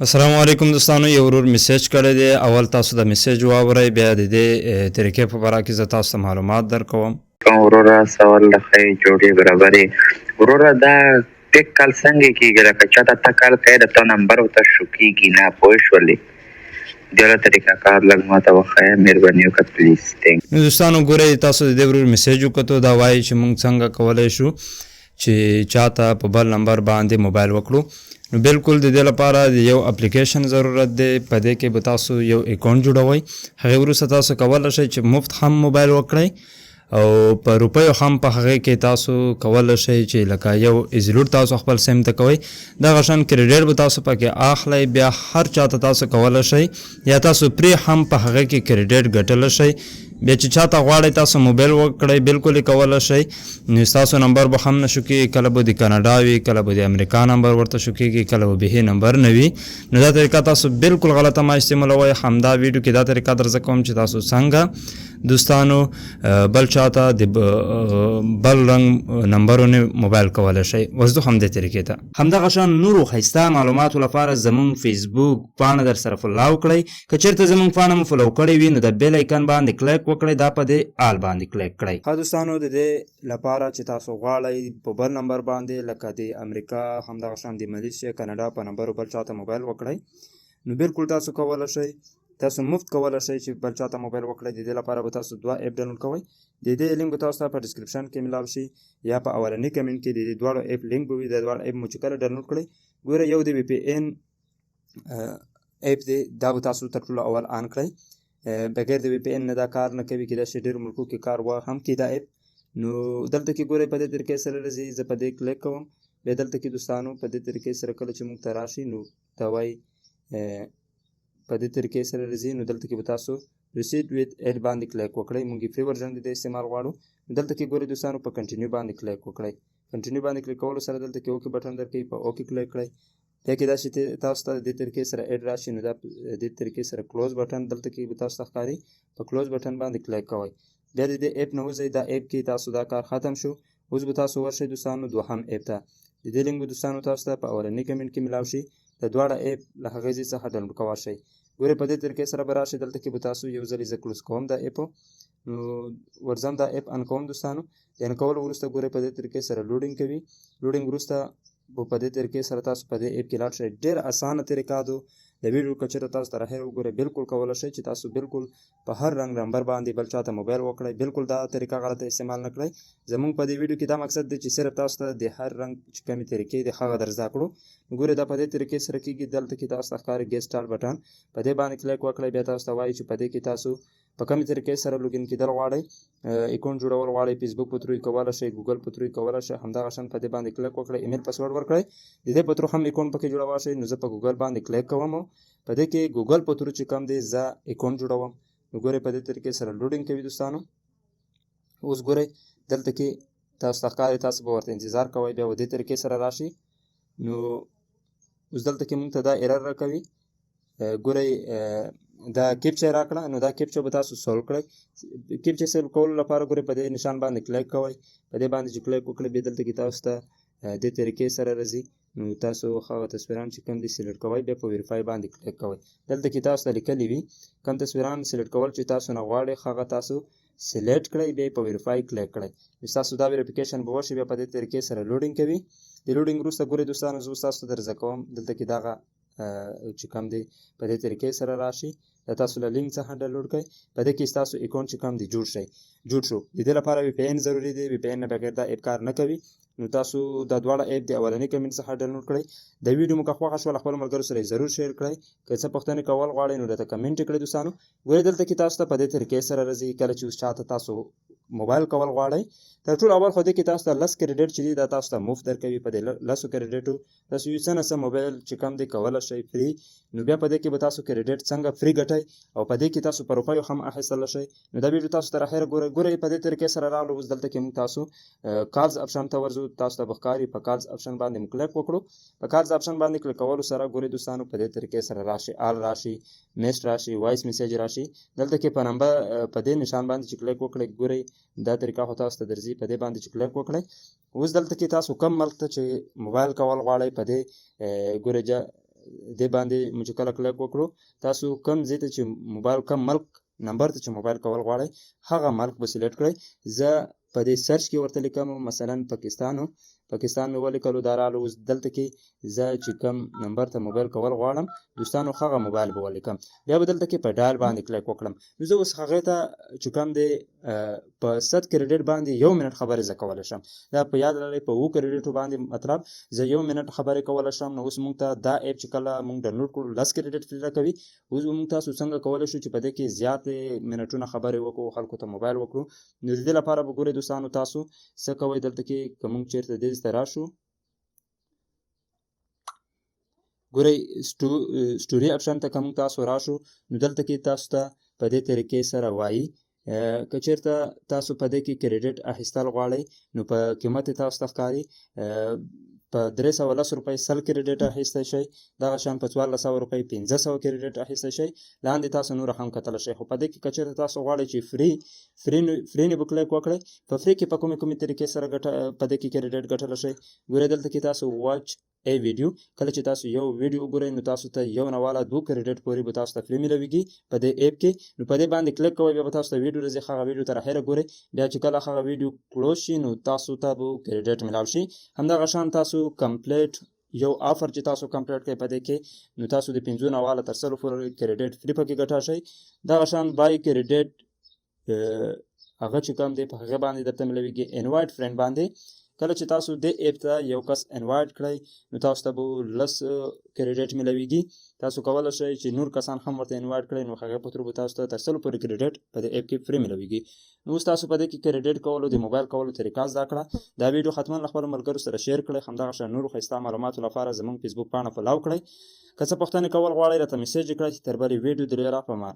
السلام علیکم دوستانو، یو ورور میسیج کړی دی. اول تاسو د میسیج واورئ، بیا د دې طریقې په باره کې زه تاسو ته معلومات درکوم. وروره سوال د ښې جوړې برابرې وروره دا ټیک کال څنګه کېږي؟ لکه چاته ته کال کوې د تا نمبر ورته شو کېږي نه، پوه شولې؟ دغه طریقه کار لږ ماته وښیه، مهرباني وکړه پلیز. نو دوستانو ګورئ، تاسو د دې ورور میسیج وکتو، دا وایي چې موږ څنګه کولی شو چې چاته په بل نمبر باندې موبایل وکړو. نو بالکل د دې لپاره د یو اپلیکیشن ضرورت دی. په دې کې به تاسو یو اکاونټ جوړوئ. هغې وروسته تاسو کولی شئ چې مفت هم موبایل وکړئ او په روپیو هم په هغې کې تاسو کولی شئ چې لکه یو ایزلوډ تاسو خپل سیم ته کوئ، دغه شان کریډیټ به تاسو پکې اخلئ. بیا هر چاته تاسو کولی شئ یا تاسو پرې هم په هغې کې کریډیټ ګټلی شئ. بیا چې چاته غواړئ تاسو موبایل وکړئ، بالکل یې کولی شئ. نو ستاسو نمبر به هم نه شو کېږي، کله به د کاناډا وي، کله به د امریکا نمبر ورته شو کېږي، کله به بهي نمبر نه وي. نو دا طریقه تاسو بالکل غلطه مه استعمالوئ. همدا ویډیو کې دا طریقه در زده کوم چې تاسو څنګه دوستانو بل چاته د بل رنګ نمبرونه موبایل کولی شئ. ورځو همدې طریقې ته همدغه شان نورو ښایسته معلوماتو لپاره زموږ فیسبوک پاڼه در سره فالو کړئ. که چېرته زموږ پاڼه مو فالو کړې وي نو د بیل ایکن باندې کلیک وکړئ، دا په دې آل باندې کلیک کړئ. ښه دوستانو، د دې لپاره چې تاسو غواړئ په بل نمبر باندې لکه د امریکا همدغه شان د ملیشیا کاناډا په نمبرو بل چاته موبایل وکړئ، نو بالکل تاسو کولی شئ. تاسو مفت کولی شئ چې بل چاته موبایل وکړئ. د دې لپاره به تاسو 2 اپ ډاونلوډ کوئ. د دې لینک به تاسو ته په ډسکرپشن کې ملاو شي یا په اولني کمنټ کې د دې دواړو اپ لینک به وي. د دواړو اپ مو چې کله ډاونلوډ کړئ، ګوره یو د وی پی ان اپ دی، دا به تاسو تر ټولو اول آن کړئ. بغیر د وی پی ان نه دا کار نه کوي، کېدای شي ډېرو ملکو کې کار هم کوي دا اپ. نو دلته کې ګورئ په دې طریقې سره راځي. زه په دې کلیک کوم. بیا دلته کې دوستانو په دې طریقې سره کله چې موږ ته راشي نو دا وایي په دې طریقې سره راځي. نو دلته کې به تاسو ریسیډ ویت ایډ باندې کلیک وکړئ. موږ یې فري ورژن د دې استعمال غواړو. دلته کې ګورئ دوستانو په کنټینیو باندې کلیک وکړئ. کنټینیو باندې کلیک کولو سره دلته کې اوکې بټن درکوي، په اوکې کلیک کړئ. بیا کې داسې تاسو ته د دې طریقې سره ایډ راشي، نو دا دې طریقې سره کلوز بټن دلته کې به تاسو ته ښکاري، په کلوز بټن باندې کلیک کوئ. بیا د دې اپ نه وځئ. دا اپ کې تاسو دا کار ختم شو. اوس به تاسو ورشئ دوستانو دوهم اپ ته. د دې لینک به دوستانو تاسو ته په اولني کمنټ کې ملاو شي. د دواړه اپ له هغې ځای څخه ډاونلوډ کولی شئ. ګورئ په دې طریقې سره به راشئ. دلته کې به تاسو یو ځل زه کلوز کوم دا اپ، نو ورځم دا اپ ان کوم دوستانو. د ان کولو وروسته ګورئ په دې طریقې سره لوډینګ کوي. لوډینګ وروسته په دې طریقې سره تاسو په دې اپ کې لاړ شئ. ډېر اسانه طریقه ده. د ویډیو که چېرته تاسو ته راخیر وګورئ، بالکل کولی شئ چې تاسو بالکل په هر رنګ نمبر باندې بل چاته موبایل وکړئ. بالکل دا طریقه غلطه استعمال نه کړئ. زموږ په دې ویډیو کې دا مقصد دی چې صرف تاسو ته د هر رنګ چې کومې طریقې دي هغه در زده کړو. ګورئ دا په دې طریقې سره کېږي. دلته کې تاسو ته ښکاري ګیټ سټارټ بټن، په دې باندې کلیک وکړئ. بیا تاسو ته وایي چې په دې کې تاسو په کومې طریقې سره لوګین کېدل غواړئ، اکاونټ جوړول غواړئ، فیسبوک په تھرو یې کولی شئ، ګوګل په تھرو یې کولی شئ. همدغه شان په دې باندې کلیک وکړئ. ایمیل پاسورډ ورکړئ. د دې په تھرو هم اکاونټ پکې جوړولی شئ. نو زه په ګوګل باندې کلیک کوم. په دې کې ګوګل په تھرو چې کوم دی زه اکاونټ جوړوم. نو ګورئ په دې طریقې سره لوډینګ کوي دوستانو. اوس ګورئ دلته کې تاسو ته ښکاري، تاسو به ورته انتظار کوئ. بیا به دې طریقې سره راشي. نو اوس دلته کې موږ ته دا ایرر راکوي. ګورئ دا کیپچه یې راکړه. نو دا کیپچه به تاسو سولو کړئ. کیپچه سولو کولو لپاره ګورئ په دې نشان باندې کلیک کوئ. په دې باندې چې کلیک وکړئ، بیا دلته کې تاسو ته دې طریقې سره راځي. نو تاسو هغه تصویران چې کوم دي سلیکټ کوئ، بیا په ویریفای باندې کلیک کوئ. دلته کې تاسو ته لیکلي وي کوم تصویران سلیکټ کول چې تاسو نه غواړئ، هغه تاسو سلیکټ کړئ، بیا په ویریفای کلیک کړئ. ستاسو دا ویریفیکیشن به وشي. بیا په دې طریقې سره لوډینګ کوي. د لوډینګ وروسته ګورئ دوستانو زه اوس تاسو ته در زده کوم. دلته کې دغه چې کوم دی په دې طریقې سره راشي. دا تاسو له لینک څخه ډاونلوډ کړئ. په دې کې ستاسو اکاونټ چې کوم دی جوړ شو. د دې لپاره وی پی ان ضروري دی. وی پی ان نه بغیر دا اپ کار نه کوي. نو تاسو دا دواړه اپ د اولني کمنټ څخه ډاونلوډ کړئ. د ویډیو مو که خوښه شوله خپلو ملګرو سره یې ضرور شیر کړئ. که څه پوښتنې کول غواړئ نو راته کمنټ یې کړئ دوستانو. ګورئ دلته کې تاسو ته په دې طریقې سره راځي. کله چې اوس چاته تاسو موبایل کول غواړئ، تر ټولو اول خو دې کې تاسو ته 10 کریډیټ چې دی دا تاسو ته مفت درکوي. په دې 10 کریډیټو تاسو یو څه نه څه موبایل چې کوم دی کولی شئ فري. نو بیا په دې کې به تاسو کریډیټ څنګه فري ګټئ او په دې کې تاسو په روپیو هم اخیستلی شئ. نو دا ویډیو تاسو تر اخره ګورئ. په دې طریقې سره راغلو. اوس دلته کې موږ تاسو کالز اپشن ته ورځو. تاسو ته به ښکاري په کالز اپشن باندې موږ کلیک وکړو. په کالز اپشن باندې کلیک کولو سره ګورئ دوستانو په دې طریقې سره راشي، آل راشي، میسج راشي، وایس میسیج راشي. دلته کې په نمبر په دې نشان باندې چې کلیک وکړئ، ګورئ دا طریقه خو تاسو ته درځي. په دې باندې چې کلیک وکړئ، اوس دلته کې تاسو کوم ملک ته چې موبایل کول غواړئ په دې ګورئ دې باندې مو چې کله کلیک وکړو تاسو کوم ځای ته چې موبایل کوم ملک نمبر ته چې موبایل کول غواړئ هغه ملک به سلیکټ کړئ. زه په دې سرچ کې ورته لیکم مثلا پاکستان مې ولیکلو دا راغلو. اوس دلته کې زه چې کوم نمبر ته موبایل کول غواړم دوستانو هغه موبایل به ولیکم. بیا به دلته کې په ډایل باندې کلیک وکړم. نو زه اوس هغې ته چې کوم دی په 100 کریډټ باندې 1 منټ خبرې زه کولی شم. دا په یاد لرئ په 7 کریډټو باندې مطلب زه 1 منټ خبرې کولی شم. نو اوس موږ ته دا اپ چې کله موږ ډاونلوډ کړو 10 کریډټ فری راکوي. اوس موږ تاسو څنګه کولی شو چې په دې کې زیاتې منټونه خبرې وکړو خلکو ته موبایل وکړو. نو د دې لپاره به ګورئ دوستانو تاسو څه کوئ. دلته کې که موږ چېرته دې ته راشو ګورئ سټوري اپشن ته که موږ تاسو راشو نو دلته کې تاسو ته په دې طریقې سره وایي که چېرته تاسو په دې کې کریډټ اخیستل غواړئ نو په قیمت یې تاسو ته ښکاري په 310 روپۍ 100 کریډټ اخیستی شئ. دغه شان په 1400 روپۍ 1500 کریډټ اخیستی شئ. لاندې تاسو نور هم کتلی شئ. خو په دې کې که چېرته تاسو غواړئ چې فري نه به کلیک وکړئ په فري کې په کومې طریقې سره په دې کې کریډټ ګټلی شئ. ګورئ دلته کې تاسو واچ ای ویډیو کله چې تاسو یو ویډیو وګورئ نو تاسو ته 1.2 کریډټ پورې به تاسو ته فري میلویږي په دې اپ کې. نو په دې باندې کلیک کوئ بیا به تاسو ته ویډیو راځي. هغه ویډیو تر اخره ګورئ. بیا چې کله هغه ویډیو کلوز شي نو تاسو ته به کریډټ میلاو شي. همدغه شان تاسو کمپلیټ یو آفر چې تاسو کمپلیټ کړئ په دې کې نو تاسو د 15 تر 100 پورې کریډټ فري پکې ګټلی شئ. دغه شان بای کریډټ هغه چې کوم دی په هغې باندې درته میلویږي انوایټ فرینډ باندې. کله چې تاسو دې اپ ته یو کس انوایټ کړئ نو تاسو ته به 10 کریډټ میلویږي. تاسو کولی شئ چې نور کسان هم ورته انوایټ کړئ نو هغې په تر به تاسو ته تر 100 پورې کریډټ په دې اپ کې فري میلویږي. نو اوس تاسو په دې کې کریډټ کولو د موبایل کولو طریقه زده کړه. دا ویډیو حتما له خپلو ملګرو سره شیر کړئ. همدغه شان نورو ښایسته معلوماتو لپاره زموږ فیسبوک پاڼه فالو کړئ. که څه پوښتنې کول غواړئ راته میسیج کړئ. تر بلې ویډیو درې را په امان.